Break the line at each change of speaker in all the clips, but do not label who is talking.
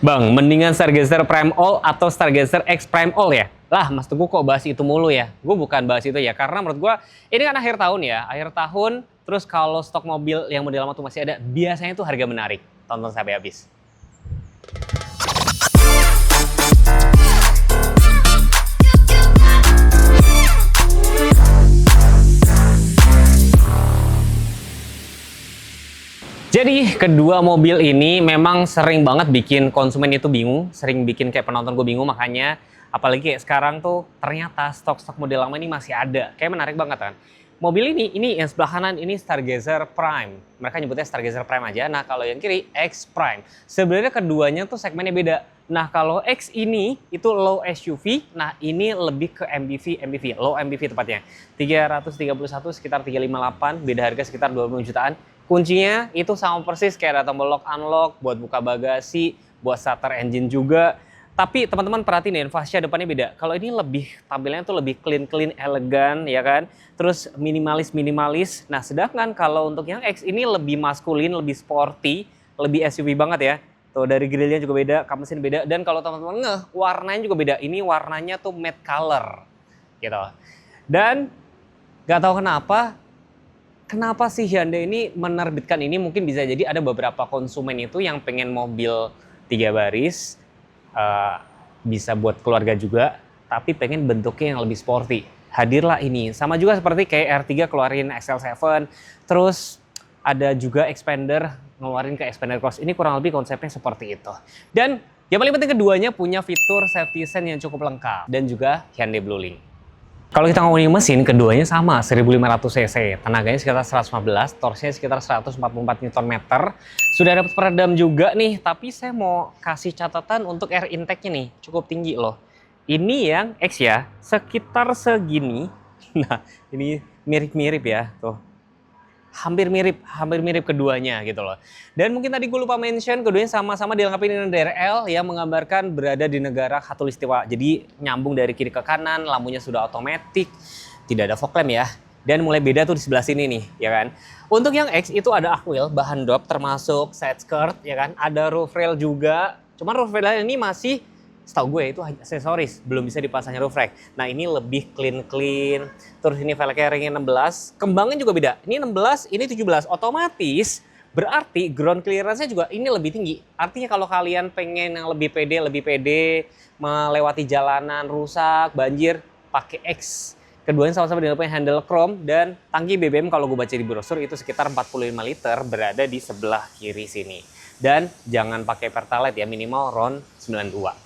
Bang, mendingan Stargazer Prime All atau Stargazer X Prime All ya? Lah, Mas Teguh kok bahas itu mulu ya? Gue bukan bahas itu ya, karena menurut gue ini kan akhir tahun ya. Akhir tahun, terus kalau stok mobil yang model lama tuh masih ada, biasanya tuh harga menarik. Tonton sampai habis. Jadi kedua mobil ini memang sering banget bikin konsumen itu bingung, sering bikin kayak penonton gue bingung, makanya apalagi kayak sekarang tuh ternyata stok-stok model lama ini masih ada. Kayak menarik banget kan. Mobil ini yang sebelah kanan ini Stargazer Prime. Mereka nyebutnya Stargazer Prime aja. Nah kalau yang kiri X Prime. Sebenarnya keduanya tuh segmennya beda. Nah kalau X ini itu low SUV, nah ini lebih ke MPV, low MPV tepatnya. 331 sekitar 358, beda harga sekitar 20 jutaan. Kuncinya itu sama persis kayak ada tombol lock unlock buat buka bagasi, buat starter engine juga. Tapi teman-teman perhatiin ya, fascia depannya beda. Kalau ini lebih tampilannya tuh lebih clean, elegan ya kan. Terus minimalis. Nah, sedangkan kalau untuk yang X ini lebih maskulin, lebih sporty, lebih SUV banget ya. Tuh dari grillnya juga beda, kap mesin beda, dan kalau teman-teman warnanya juga beda. Ini warnanya tuh matte color gitu. Dan nggak tahu Kenapa sih Hyundai ini menerbitkan ini? Mungkin bisa jadi ada beberapa konsumen itu yang pengen mobil 3 baris, bisa buat keluarga juga, tapi pengen bentuknya yang lebih sporty. Hadirlah ini. Sama juga seperti kayak R3 keluarin XL7, terus ada juga Expander ngeluarin ke Expander Cross. Ini kurang lebih konsepnya seperti itu. Dan yang paling penting keduanya punya fitur safety sense yang cukup lengkap. Dan juga Hyundai Bluelink. Kalau kita ngomongin mesin, keduanya sama, 1500 cc. Tenaganya sekitar 115, torsinya sekitar 144 Nm. Sudah dapat peredam juga nih, tapi saya mau kasih catatan untuk air intake-nya nih, cukup tinggi loh. Ini yang X ya, sekitar segini. Nah, ini mirip-mirip ya, tuh. Hampir mirip keduanya gitu loh. Dan mungkin tadi gue lupa mention, keduanya sama-sama dilengkapi dengan DRL yang menggambarkan berada di negara Khatulistiwa. Jadi nyambung dari kiri ke kanan, lampunya sudah otomatis, tidak ada fog lamp ya. Dan mulai beda tuh di sebelah sini nih, ya kan. Untuk yang X itu ada acwheel, bahan drop termasuk side skirt, ya kan. Ada roof rail juga. Cuman roof rail ini masih, setahu gue itu aksesoris, belum bisa dipasangnya roof rack. Nah ini lebih clean. Terus ini velgnya ringnya 16, kembangnya juga beda. Ini 16, ini 17. Otomatis berarti ground clearance-nya juga ini lebih tinggi. Artinya kalau kalian pengen yang lebih pede, melewati jalanan rusak, banjir, pakai X. Keduanya sama-sama dilengkapi handle chrome dan tangki BBM kalau gue baca di brosur itu sekitar 45 liter berada di sebelah kiri sini. Dan jangan pakai Pertalite ya, minimal RON 92.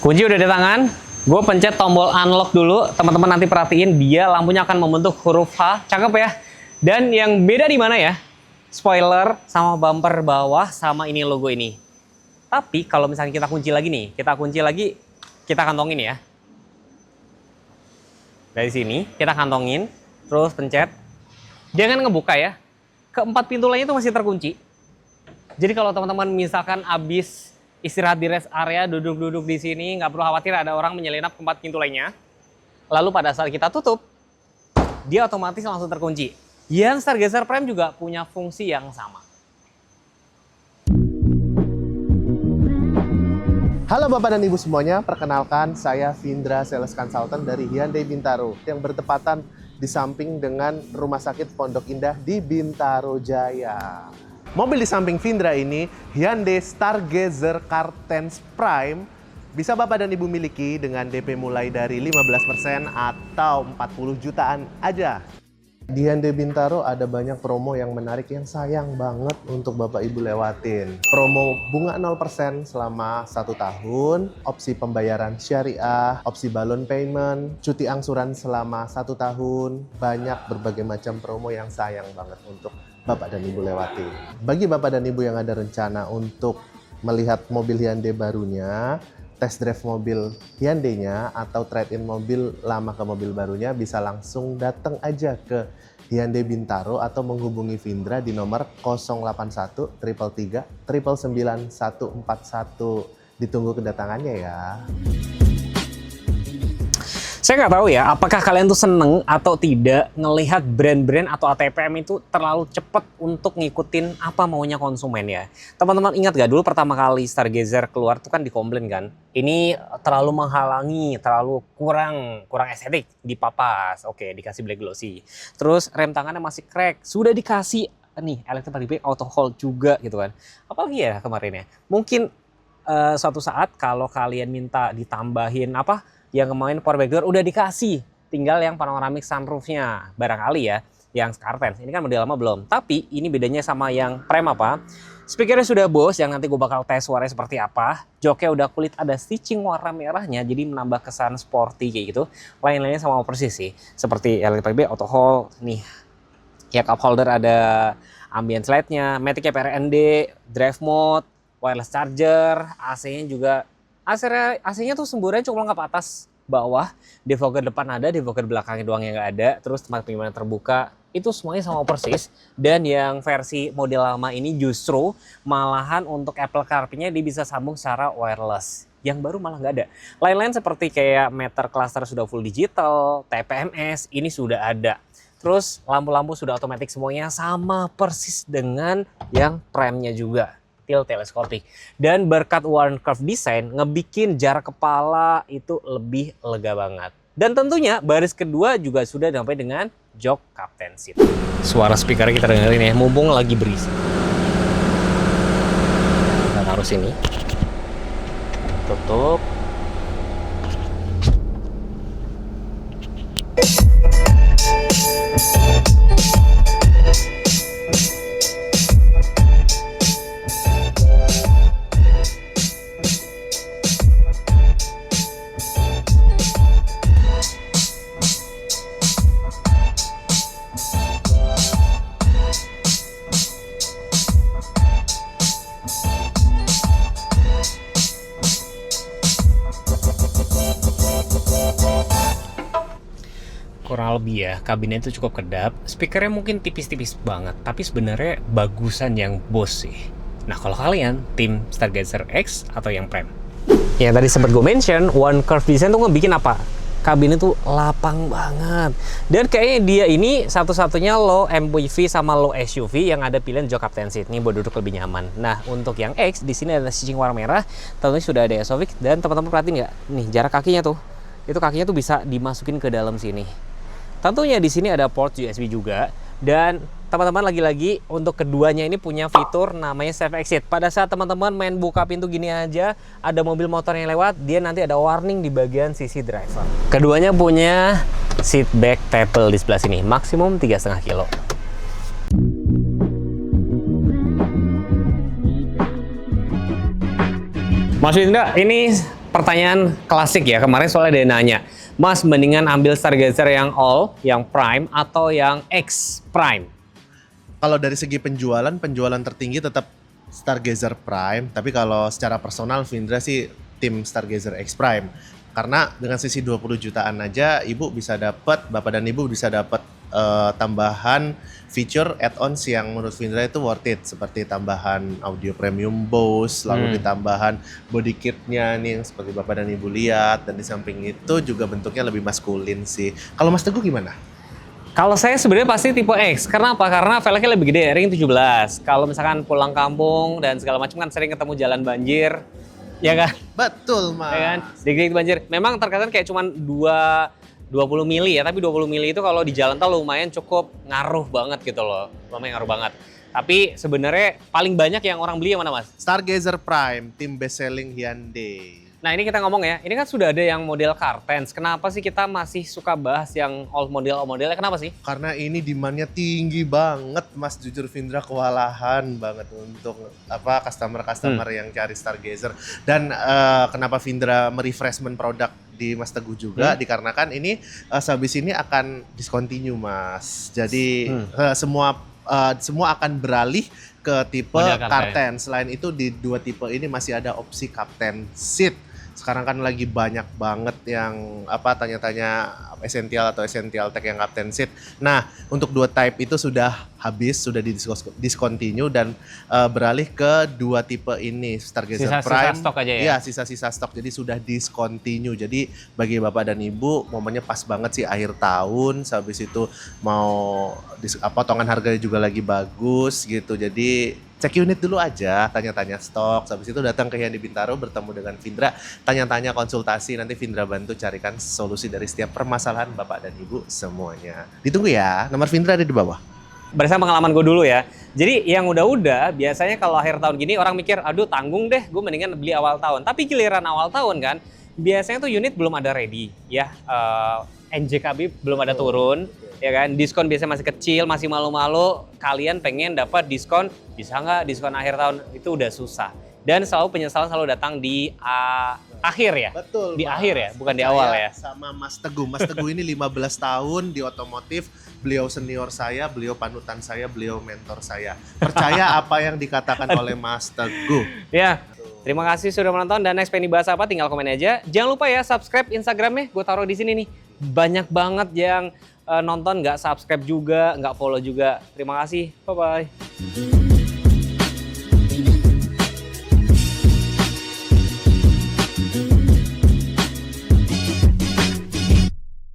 Kunci udah di tangan, gue pencet tombol unlock dulu. Teman-teman nanti perhatiin dia lampunya akan membentuk huruf H, cakep ya. Dan yang beda di mana ya? Spoiler sama bumper bawah sama ini logo ini. Tapi kalau misalnya kita kunci lagi, kita kantongin ya. Dari sini kita kantongin, terus pencet. Jangan ngebuka ya. Keempat pintu lainnya itu masih terkunci. Jadi kalau teman-teman misalkan habis istirahat di rest area, duduk-duduk di sini, nggak perlu khawatir ada orang menyelinap ke 4 pintu lainnya. Lalu pada saat kita tutup, dia otomatis langsung terkunci. Yang Stargazer Prime juga punya fungsi yang sama.
Halo Bapak dan Ibu semuanya, perkenalkan saya Vindra Sales Consultant dari Hyundai Bintaro yang bertepatan di samping dengan Rumah Sakit Pondok Indah di Bintaro Jaya. Mobil di samping Vindra ini, Hyundai Stargazer Cartense Prime, bisa Bapak dan Ibu miliki dengan DP mulai dari 15% atau 40 jutaan aja. Di Hyundai Bintaro ada banyak promo yang menarik yang sayang banget untuk Bapak Ibu lewatin. Promo bunga 0% selama 1 tahun, opsi pembayaran syariah, opsi balloon payment, cuti angsuran selama 1 tahun, banyak berbagai macam promo yang sayang banget untuk Bapak dan Ibu lewati. Bagi Bapak dan Ibu yang ada rencana untuk melihat mobil Hyundai barunya, test drive mobil Hyundai-nya atau trade-in mobil lama ke mobil barunya, bisa langsung datang aja ke Hyundai Bintaro atau menghubungi Vindra di nomor 081 333 999 141. Ditunggu kedatangannya ya.
Saya nggak tahu ya, apakah kalian tuh seneng atau tidak ngelihat brand-brand atau ATPM itu terlalu cepat untuk ngikutin apa maunya konsumen ya. Teman-teman ingat gak dulu pertama kali Stargazer keluar tuh kan dikomplain kan, ini terlalu menghalangi, terlalu kurang estetik, dipapas, oke dikasih black glossy. Terus rem tangannya masih crack, sudah dikasih nih electric auto hold juga gitu kan. Apalagi ya kemarin ya, mungkin suatu saat kalau kalian minta ditambahin apa yang kemarin power back door udah dikasih, tinggal yang panoramic sunroofnya barangkali ya, yang Scartens ini kan model lama belum. Tapi ini bedanya sama yang Prime apa, speakernya sudah Bose yang nanti gue bakal tes suaranya seperti apa. Joknya udah kulit ada stitching warna merahnya, jadi menambah kesan sporty kayak gitu. Lain-lainnya sama persis sih, seperti electric auto hold nih ya, cup holder ada ambient light-nya, Matic PRND, drive mode, wireless charger, AC-nya juga. AC-nya tuh semburannya cuma lengkap atas bawah, defogger depan ada, defogger belakangnya doang yang nggak ada, terus tempat penyimpanan terbuka, itu semuanya sama persis. Dan yang versi model lama ini justru malahan untuk Apple CarPlay-nya dia bisa sambung secara wireless. Yang baru malah nggak ada. Lain-lain seperti kayak meter cluster sudah full digital, TPMS ini sudah ada. Terus lampu-lampu sudah otomatis semuanya, sama persis dengan yang Prime-nya juga. Teleskopik. Dan berkat Warn Curve Design ngebikin jarak kepala itu lebih lega banget. Dan tentunya baris kedua juga sudah sampai dengan jok Captain Seat. Suara speaker kita dengerin ya, mumpung lagi berisik. Kita taruh sini. Tutup. Kurang lebih ya, kabinnya itu cukup kedap. Speakernya mungkin tipis-tipis banget, tapi sebenarnya bagusan yang Bose sih. Nah kalau kalian tim Stargazer X atau yang Prime, ya tadi sempat gue mention One Curve Design tuh ngebikin apa? Kabinnya tuh lapang banget. Dan kayaknya dia ini satu-satunya low MPV sama low SUV yang ada pilihan jok Captain Seat nih buat duduk lebih nyaman. Nah untuk yang X di sini ada stitching warna merah, tentunya sudah ada SOFIX, dan teman-teman perhatiin nggak? Nih jarak kakinya tuh, itu kakinya tuh bisa dimasukin ke dalam sini. Tentunya di sini ada port USB juga, dan teman-teman lagi-lagi untuk keduanya ini punya fitur namanya Safe Exit. Pada saat teman-teman main buka pintu gini aja, ada mobil motor yang lewat, dia nanti ada warning di bagian sisi driver. Keduanya punya seat back table di sebelah sini, maksimum 3,5 kilo. Mas Winda, ini pertanyaan klasik ya, kemarin soalnya ada yang nanya, Mas mendingan ambil Stargazer yang All, yang Prime, atau yang X Prime?
Kalau dari segi penjualan tertinggi tetap Stargazer Prime, tapi kalau secara personal Vindra sih tim Stargazer X Prime. Karena dengan sisi 20 jutaan aja ibu bisa dapat, bapak dan ibu bisa dapat tambahan feature add-ons yang menurut Vindra itu worth it, seperti tambahan audio premium Bose, lalu ditambahan body kitnya nih yang seperti bapak dan ibu lihat, dan di samping itu juga bentuknya lebih maskulin sih. Kalau Mas Teguh gimana?
Kalau saya sebenarnya pasti tipe X. Karena apa? Karena velgnya lebih gede, ring 17. Kalau misalkan pulang kampung dan segala macam kan sering ketemu jalan banjir, ya kan?
Betul, Mas.
Ya kan? Dikit-dikit banjir. Memang terkesan kayak cuman 20 mili ya, tapi 20 mili itu kalau di jalan tol lumayan cukup ngaruh banget gitu loh. Lumayan ngaruh banget. Tapi sebenarnya paling banyak yang orang beli yang mana, Mas?
Stargazer Prime, tim best selling Hyundai.
Nah ini kita ngomong ya, ini kan sudah ada yang model Cartens. Kenapa sih kita masih suka bahas yang old modelnya? Kenapa sih?
Karena ini demand-nya tinggi banget, Mas. Jujur Vindra kewalahan banget untuk customer yang cari Stargazer. Dan kenapa Vindra merefreshment produk di Mas Teguh juga dikarenakan ini sehabis ini akan discontinue, Mas. Jadi semua akan beralih ke tipe Carten. Selain itu di dua tipe ini masih ada opsi Captain Seat. Sekarang kan lagi banyak banget yang tanya-tanya Essential atau Essential Tech yang Captain Seat. Nah, untuk dua type itu sudah habis, sudah discontinue dan beralih ke 2 tipe ini, Stargazer
Sisa-sisa
Prime.
stok aja ya?
Iya, sisa-sisa stok. Jadi sudah discontinue. Jadi bagi Bapak dan Ibu momennya pas banget sih akhir tahun. Habis itu mau potongan harganya juga lagi bagus gitu. Jadi cek unit dulu aja, tanya-tanya stok. Habis itu datang ke Hyundai Bintaro bertemu dengan Vindra, tanya-tanya konsultasi. Nanti Vindra bantu carikan solusi dari setiap permasalahan Bapak dan Ibu semuanya. Ditunggu ya, nomor Vindra ada di bawah.
Berdasarkan pengalaman gue dulu ya. Jadi yang udah-udah biasanya kalau akhir tahun gini orang mikir, aduh tanggung deh, gue mendingan beli awal tahun. Tapi giliran awal tahun kan, biasanya tuh unit belum ada ready ya. NJKB belum ada turun, ya kan? Diskon biasanya masih kecil, masih malu-malu. Kalian pengen dapat diskon, bisa nggak diskon akhir tahun? Itu udah susah. Dan selalu penyesalan selalu datang di akhir ya?
Betul.
Di
Mas.
akhir ya, bukan di awal ya?
Sama Mas Teguh. Mas Teguh ini 15 tahun di otomotif. Beliau senior saya, beliau panutan saya, beliau mentor saya. Percaya apa yang dikatakan oleh Mas Teguh.
Ya, terima kasih sudah menonton dan next pengen dibahas apa tinggal komen aja. Jangan lupa ya subscribe Instagramnya, gue taruh di sini nih. Banyak banget yang nonton nggak subscribe juga, nggak follow juga. Terima kasih, bye-bye.